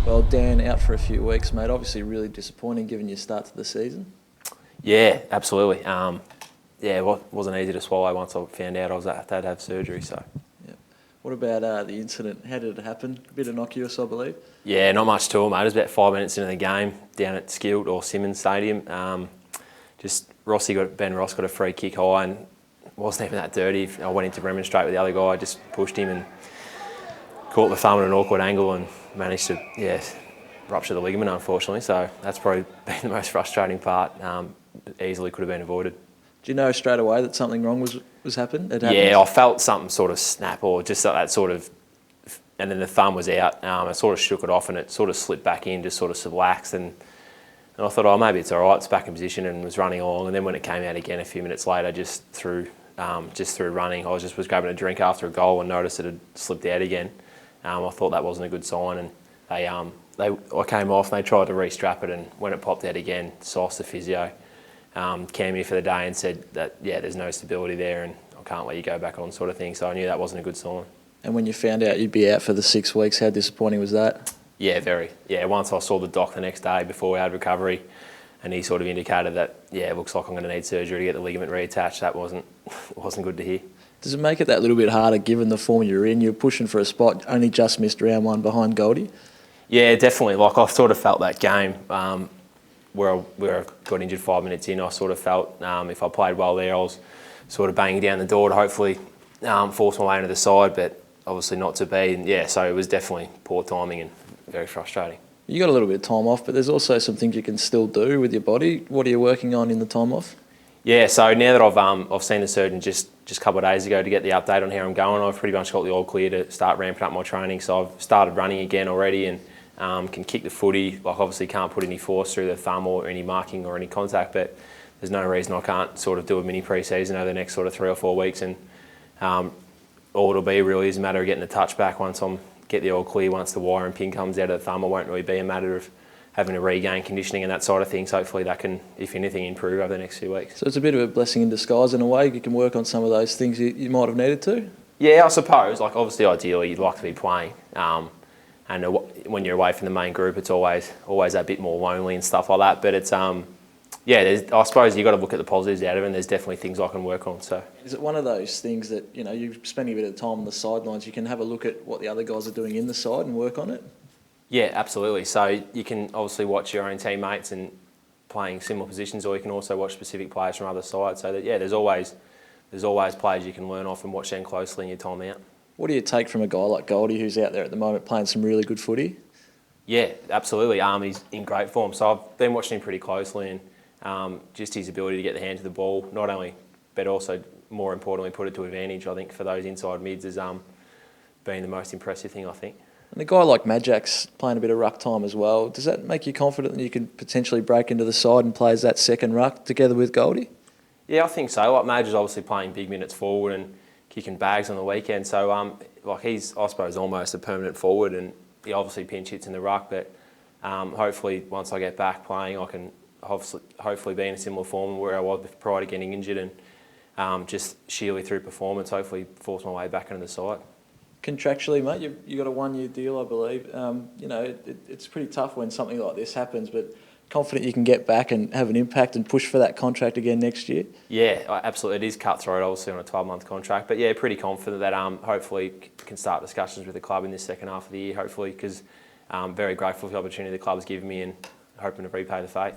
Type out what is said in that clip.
Well, Dan, out for a few weeks, mate. Obviously really disappointing given your start to the season. Yeah, absolutely. It wasn't easy to swallow once I found out I was had to have surgery. So. Yep. What about the incident? How did it happen? A bit innocuous, I believe. Yeah, not much to it, mate. It was about 5 minutes into the game down at Skilled or Simmons Stadium. Ben Ross got a free kick high and it wasn't even that dirty. I went into remonstrate with the other guy. I just pushed him and caught the thumb at an awkward angle and managed to rupture the ligament, unfortunately. So that's probably been the most frustrating part. Easily could have been avoided. Do you know straight away that something wrong was happened? Yeah, I felt something sort of snap or just that sort of, and then the thumb was out. I sort of shook it off and it sort of slipped back in, just sort of relaxed. And I thought, oh, maybe it's all right. It's back in position and was running along. And then when it came out again a few minutes later, just through running, I was grabbing a drink after a goal and noticed it had slipped out again. I thought that wasn't a good sign, and I came off and they tried to re-strap it, and when it popped out again, Sauce, the physio, came here for the day and said that, there's no stability there and I can't let you go back on, sort of thing. So I knew that wasn't a good sign. And when you found out you'd be out for the 6 weeks, how disappointing was that? Yeah, very. Yeah, once I saw the doc the next day before we had recovery, and he sort of indicated that, it looks like I'm going to need surgery to get the ligament reattached, that wasn't good to hear. Does it make it that little bit harder given the form you're in? You're pushing for a spot, only just missed round one behind Goldie. Yeah, definitely. Like, I sort of felt that game where I got injured 5 minutes in. I sort of felt if I played well there, I was sort of banging down the door to hopefully force my way into the side, but obviously not to be. And so it was definitely poor timing and very frustrating. You got a little bit of time off, but there's also some things you can still do with your body. What are you working on in the time off? Yeah, so now that I've seen the surgeon just a couple of days ago to get the update on how I'm going, I've pretty much got the all clear to start ramping up my training. So I've started running again already and can kick the footy. Like, obviously can't put any force through the thumb or any marking or any contact, but there's no reason I can't sort of do a mini pre-season over the next sort of 3 or 4 weeks. And all it'll be really is a matter of getting the touch back once get the all clear. Once the wire and pin comes out of the thumb, it won't really be a matter of having to regain conditioning and that side of things. Hopefully that can, if anything, improve over the next few weeks. So it's a bit of a blessing in disguise in a way. You can work on some of those things you might have needed to. Yeah, I suppose. Like, obviously, ideally, you'd like to be playing. And when you're away from the main group, it's always a bit more lonely and stuff like that. But it's, I suppose you've got to look at the positives out of it, and there's definitely things I can work on. So, is it one of those things that, you're spending a bit of time on the sidelines, you can have a look at what the other guys are doing in the side and work on it? Yeah, absolutely. So you can obviously watch your own teammates and playing similar positions, or you can also watch specific players from other sides. So that, there's always players you can learn off and watch them closely in your time out. What do you take from a guy like Goldie, who's out there at the moment playing some really good footy? Yeah, absolutely. He's in great form. So I've been watching him pretty closely, and just his ability to get the hand to the ball, not only, but also more importantly, put it to advantage, I think, for those inside mids has been the most impressive thing, I think. And a guy like Majak's playing a bit of ruck time as well. Does that make you confident that you can potentially break into the side and play as that second ruck together with Goldie? Yeah, I think so. Like, Maj is obviously playing big minutes forward and kicking bags on the weekend. So, he's, I suppose, almost a permanent forward, and he obviously pinch hits in the ruck. But hopefully, once I get back playing, I can hopefully be in a similar form where I was prior to getting injured, and just sheerly through performance, hopefully force my way back into the side. Contractually, mate, you got a 1-year deal, I believe. It's pretty tough when something like this happens, but confident you can get back and have an impact and push for that contract again next year? Yeah, absolutely. It is cutthroat, obviously, on a 12-month contract. But, pretty confident that hopefully can start discussions with the club in this second half of the year, hopefully, because I'm very grateful for the opportunity the club's given me and hoping to repay the faith.